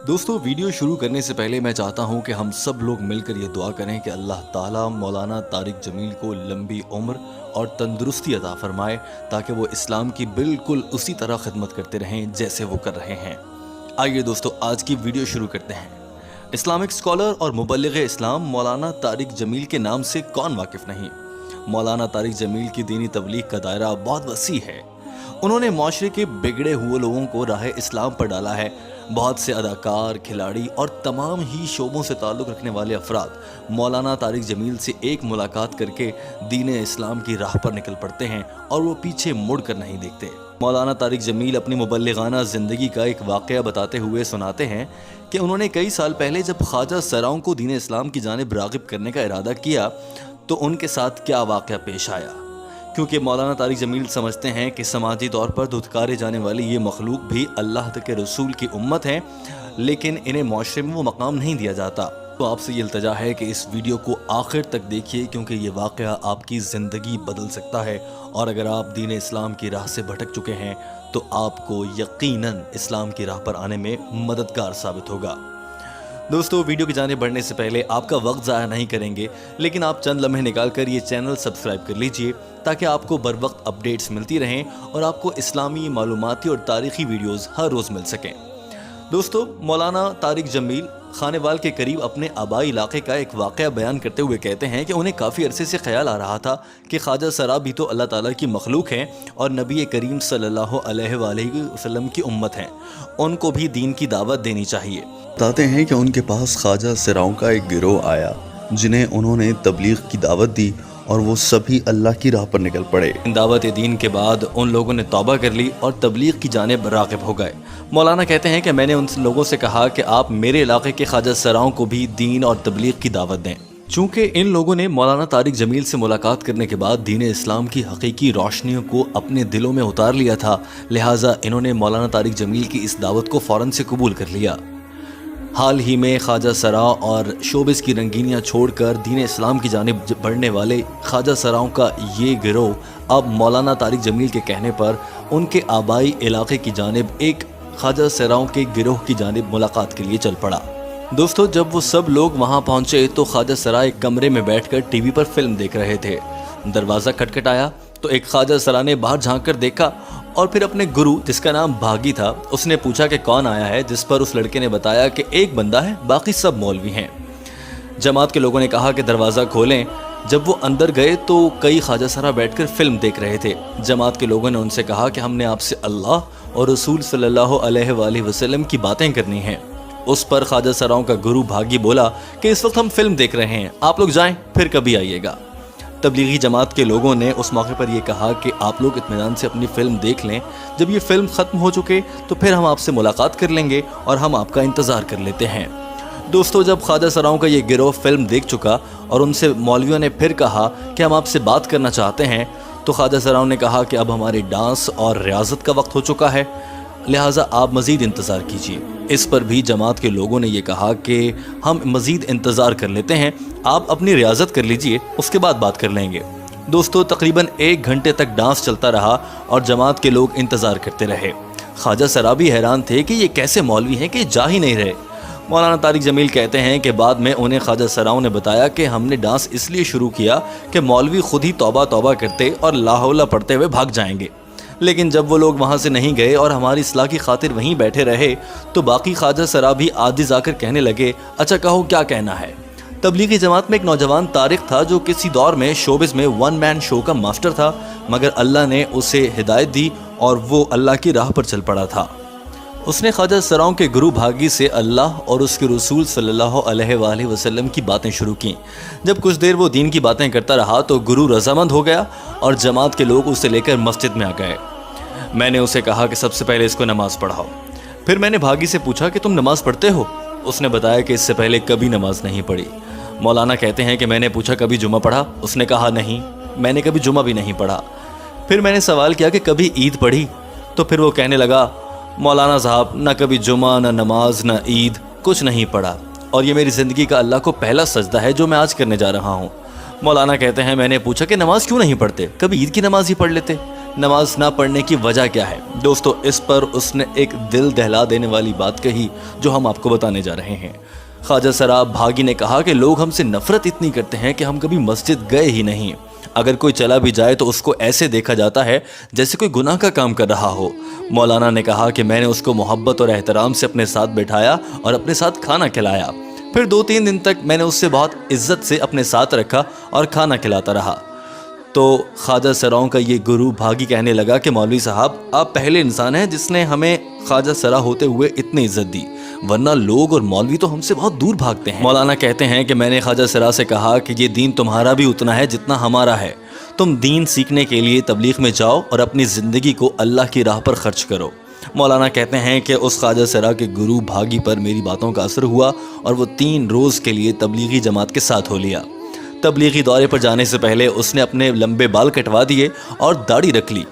दोस्तों, वीडियो शुरू करने से पहले मैं चाहता हूं कि हम सब लोग मिलकर ये दुआ करें कि अल्लाह ताला मौलाना तारिक जमील को लंबी उम्र और तंदुरुस्ती अता फरमाए ताकि वो इस्लाम की बिल्कुल उसी तरह खिदमत करते रहें जैसे वो कर रहे हैं। आइए दोस्तों, आज की वीडियो शुरू करते हैं। इस्लामिक स्कॉलर और मुबल्लिग इस्लाम मौलाना तारिक जमील के नाम से कौन वाकिफ़ नहीं। मौलाना तारिक जमील की दीनी तबलीग का दायरा बहुत वसी है। उन्होंने माशरे के बिगड़े हुए लोगों को राह इस्लाम पर डाला है। बहुत से अदाकार, खिलाड़ी और तमाम ही शोबों से ताल्लुक़ रखने वाले अफराद मौलाना तारिक जमील से एक मुलाकात करके दीन इस्लाम की राह पर निकल पड़ते हैं और वो पीछे मुड़ कर नहीं देखते। मौलाना तारिक जमील अपनी मुबल्लिगाना ज़िंदगी का एक वाक़या बताते हुए सुनाते हैं कि उन्होंने कई साल पहले जब ख्वाजा सराओं को दीन इस्लाम की जानिब राग़िब करने का इरादा किया तो उनके साथ क्या वाक़या पेश आया। क्योंकि मौलाना तारिक जमील समझते हैं कि समाजी तौर पर धुतकारे जाने वाली ये मखलूक भी अल्लाह के रसूल की उम्मत है, लेकिन इन्हें माशरे में वो मकाम नहीं दिया जाता। तो आपसे ये इल्तजा है कि इस वीडियो को आखिर तक देखिए, क्योंकि ये वाक़या आपकी ज़िंदगी बदल सकता है। और अगर आप दीन इस्लाम की राह से भटक चुके हैं तो आपको यकीनन इस्लाम की राह पर आने में मददगार साबित होगा। दोस्तों, वीडियो की जाने बढ़ने से पहले आपका वक्त ज़ाया नहीं करेंगे, लेकिन आप चंद लम्हे निकाल कर ये चैनल सब्सक्राइब कर लीजिए ताकि आपको बर वक्त अपडेट्स मिलती रहें और आपको इस्लामी मालूमाती और तारीख़ी वीडियोज़ हर रोज़ मिल सकें। दोस्तों, मौलाना तारिक जमील खानेवाल के करीब अपने आबाई इलाके का एक वाक़या बयान करते हुए कहते हैं कि उन्हें काफ़ी अरसे से ख्याल आ रहा था कि ख्वाजा सरा भी तो अल्लाह ताला की मखलूक हैं और नबी करीम सल्लल्लाहु अलैहि वसल्लम की उम्मत हैं, उनको भी दीन की दावत देनी चाहिए। बताते हैं कि उनके पास ख्वाजा सराओं का एक गिरोह आया जिन्हें उन्होंने तबलीग की दावत दी और वो सभी अल्लाह की राह पर निकल पड़े। दावत दीन के बाद उन लोगों ने तौबा कर ली और तबलीग की जानिब राग़िब हो गए। मौलाना कहते हैं कि मैंने उन लोगों से कहा कि आप मेरे इलाके के ख्वाजा सराओं को भी दीन और तबलीग की दावत दें। चूँकि इन लोगों ने मौलाना तारिक जमील से मुलाकात करने के बाद दीन इस्लाम की हकीकी रोशनियों को अपने दिलों में उतार लिया था, लिहाजा इन्होंने मौलाना तारिक जमील की इस दावत को फ़ौरन से कबूल कर लिया। हाल ही में ख्वाजा सरा और शोबिस की रंगीनियाँ छोड़कर दीन इस्लाम की जानिब बढ़ने वाले ख्वाजा सराओं का ये गिरोह अब मौलाना तारिक जमील के कहने पर उनके आबाई इलाके की जानिब एक ख्वाजा सराओं के गिरोह की जानिब मुलाकात के लिए चल पड़ा। दोस्तों, जब वो सब लोग वहाँ पहुँचे तो ख्वाजा सरा एक कमरे में बैठकर टीवी पर फिल्म देख रहे थे। दरवाज़ा खटखटाया तो एक ख्वाजा सरा ने बाहर झाँक कर देखा और फिर अपने गुरु, जिसका नाम भागी था, उसने पूछा कि कौन आया है, जिस पर उस लड़के ने बताया कि एक बंदा है, बाकी सब मौलवी हैं। जमात के लोगों ने कहा कि दरवाज़ा खोलें। जब वो अंदर गए तो कई ख्वाजा सरा बैठकर फिल्म देख रहे थे। जमात के लोगों ने उनसे कहा कि हमने आपसे अल्लाह और रसूल सल्लल्लाहु अलैहि वसल्लम की बातें करनी हैं। उस पर ख्वाजा सराओं का गुरु भागी बोला कि इस वक्त हम फिल्म देख रहे हैं, आप लोग जाएं, फिर कभी आइएगा। तबलीगी जमात के लोगों ने उस मौके पर यह कहा कि आप लोग इत्मीनान से अपनी फ़िल्म देख लें, जब ये फ़िल्म ख़त्म हो चुके तो फिर हम आपसे मुलाकात कर लेंगे और हम आपका इंतज़ार कर लेते हैं। दोस्तों, जब ख्वाजा सराओं का ये गिरोह फ़िल्म देख चुका और उनसे मौलवियों ने फिर कहा कि हम आपसे बात करना चाहते हैं, तो ख्वाजा सराओं ने कहा कि अब हमारे डांस और रियाज़त का वक्त हो चुका है, लिहाजा आप मज़ीद इंतज़ार कीजिए। इस पर भी जमात के लोगों ने यह कहा कि हम मज़ीद इंतज़ार कर लेते हैं, आप अपनी रियाज़त कर लीजिए, उसके बाद बात कर लेंगे। दोस्तों, तकरीबन 1 घंटे तक डांस चलता रहा और जमात के लोग इंतज़ार करते रहे। ख्वाजा सरा भी हैरान थे कि ये कैसे मौलवी हैं कि जा ही नहीं रहे। मौलाना तारिक जमील कहते हैं कि बाद में उन्हें ख्वाजा सराओं ने बताया कि हमने डांस इसलिए शुरू किया कि मौलवी खुद ही तौबा तौबा करते और ला हौला पढ़ते हुए भाग जाएंगे, लेकिन जब वो लोग वहाँ से नहीं गए और हमारी इस्लाह की खातिर वहीं बैठे रहे तो बाकी ख्वाजा सरा भी आजिज़ आकर कहने लगे, अच्छा कहो क्या कहना है। तबलीगी जमात में एक नौजवान तारिक था जो किसी दौर में शोबिस में 1 मैन शो का मास्टर था, मगर अल्लाह ने उसे हिदायत दी और वो अल्लाह की राह पर चल पड़ा था। उसने ख्वाजा सराओं के गुरु भागी से अल्लाह और उसके रसूल सल्लल्लाहु अलैहि वसल्लम की बातें शुरू की। जब कुछ देर वो दीन की बातें करता रहा तो गुरु रज़ामंद हो गया और जमात के लोग उसे लेकर मस्जिद में आ गए। मैंने उसे कहा कि सबसे पहले इसको नमाज़ पढ़ाओ। फिर मैंने भागी से पूछा कि तुम नमाज़ पढ़ते हो? उसने बताया कि इससे पहले कभी नमाज़ नहीं पढ़ी। मौलाना कहते हैं कि मैंने पूछा कभी जुमा पढ़ा? उसने कहा नहीं, मैंने कभी जुमा भी नहीं पढ़ा। फिर मैंने सवाल किया कि कभी ईद पढ़ी? तो फिर वो कहने लगा, मौलाना साहब, ना कभी जुमा, ना नमाज, ना ईद, कुछ नहीं पढ़ा, और ये मेरी ज़िंदगी का अल्लाह को पहला सजदा है जो मैं आज करने जा रहा हूँ। मौलाना कहते हैं मैंने पूछा कि नमाज क्यों नहीं पढ़ते, कभी ईद की नमाज ही पढ़ लेते। नमाज ना पढ़ने की वजह क्या है। दोस्तों, इस पर उसने एक दिल दहला देने वाली बात कही जो हम आपको बताने जा रहे हैं। ख्वाजा सराब भागी ने कहा कि लोग हमसे नफरत इतनी करते हैं कि हम कभी मस्जिद गए ही नहीं। अगर कोई चला भी जाए तो उसको ऐसे देखा जाता है जैसे कोई गुनाह का काम कर रहा हो। मौलाना ने कहा कि मैंने उसको मोहब्बत और एहतराम से अपने साथ बैठाया और अपने साथ खाना खिलाया। फिर 2-3 दिन तक मैंने उससे बहुत इज्जत से अपने साथ रखा और खाना खिलाता रहा। तो ख्वाजा सराओं का ये गुरु भागी कहने लगा कि मौलवी साहब, आप पहले इंसान हैं जिसने हमें ख्वाजा सरा होते हुए इतनी इज्जत दी, वरना लोग और मौलवी तो हमसे बहुत दूर भागते हैं। मौलाना कहते हैं कि मैंने ख्वाजा सरा से कहा कि ये दीन तुम्हारा भी उतना है जितना हमारा है। तुम दीन सीखने के लिए तबलीग में जाओ और अपनी ज़िंदगी को अल्लाह की राह पर खर्च करो। मौलाना कहते हैं कि उस ख्वाजा सरा के गुरु भागी पर मेरी बातों का असर हुआ और वो 3 रोज़ के लिए तबलीगी जमात के साथ हो लिया। तबलीगी दौरे पर जाने से पहले उसने अपने लंबे बाल कटवा दिए और दाढ़ी रख ली।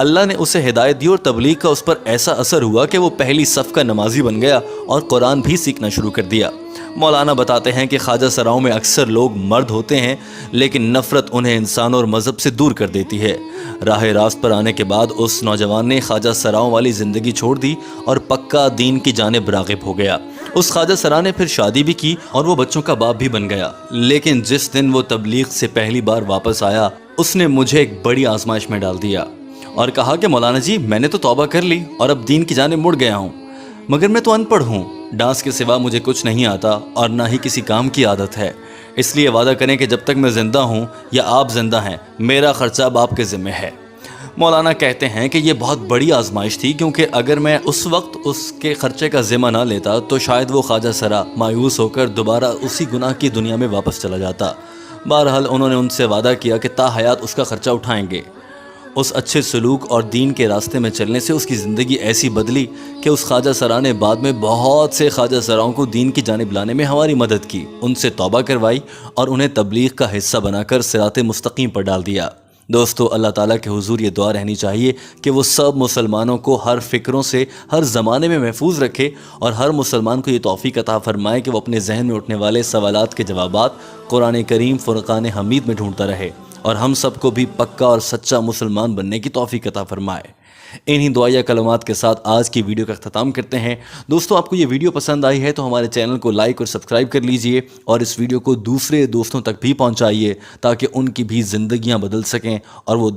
अल्लाह ने उसे हिदायत दी और तबलीग का उस पर ऐसा असर हुआ कि वो पहली सफ़ का नमाजी बन गया और कुरान भी सीखना शुरू कर दिया। मौलाना बताते हैं कि ख्वाजा सराओं में अक्सर लोग मर्द होते हैं, लेकिन नफ़रत उन्हें इंसान और मज़हब से दूर कर देती है। राह रास्त पर आने के बाद उस नौजवान ने ख्वाजा सराओं वाली ज़िंदगी छोड़ दी और पक्का दीन की जानिब राग़िब हो गया। उस ख्वाजा सरा ने फिर शादी भी की और वो बच्चों का बाप भी बन गया। लेकिन जिस दिन वो तबलीग से पहली बार वापस आया, उसने मुझे एक बड़ी आजमाइश में डाल दिया और कहा कि मौलाना जी, मैंने तो तौबा कर ली और अब दीन की जानिब मुड़ गया हूँ, मगर मैं तो अनपढ़ हूँ, डांस के सिवा मुझे कुछ नहीं आता और ना ही किसी काम की आदत है। इसलिए वादा करें कि जब तक मैं ज़िंदा हूँ या आप ज़िंदा हैं, मेरा ख़र्चा अब आपके ज़िम्मे है। मौलाना कहते हैं कि ये बहुत बड़ी आजमाइश थी, क्योंकि अगर मैं उस वक्त उसके ख़र्चे का ज़िम्मा ना लेता तो शायद वो ख्वाजा सरा मायूस होकर दोबारा उसी गुनाह की दुनिया में वापस चला जाता। बहरहाल उन्होंने उनसे वादा किया कि ता हयात उसका ख़र्चा उठाएंगे। उस अच्छे सलूक और दीन के रास्ते में चलने से उसकी ज़िंदगी ऐसी बदली कि उस ख्वाजा सरा ने बाद में बहुत से ख्वाजा सराओं को दीन की जानिब लाने में हमारी मदद की, उनसे तौबा करवाई और उन्हें तबलीग का हिस्सा बनाकर सिराते मुस्तकीम पर डाल दिया। दोस्तों, अल्लाह ताला के हुजूर ये दुआ रहनी चाहिए कि वो सब मुसलमानों को हर फ़िक्रों से हर ज़माने में महफूज रखे और हर मुसलमान को ये तौफ़ीक अता फ़रमाए कि वो अपने जहन में उठने वाले सवालात के जवाबात कुरान करीम फ़ुरक़ान हमीद में ढूंढता रहे और हम सबको भी पक्का और सच्चा मुसलमान बनने की तौफ़ीक अता फ़रमाए। इन्हीं दुआया कलमात के साथ आज की वीडियो का अख्ताम करते हैं। दोस्तों, आपको ये वीडियो पसंद आई है तो हमारे चैनल को लाइक और सब्सक्राइब कर लीजिए और इस वीडियो को दूसरे दोस्तों तक भी पहुंचाइए ताकि उनकी भी ज़िंदगियां बदल सकें और वो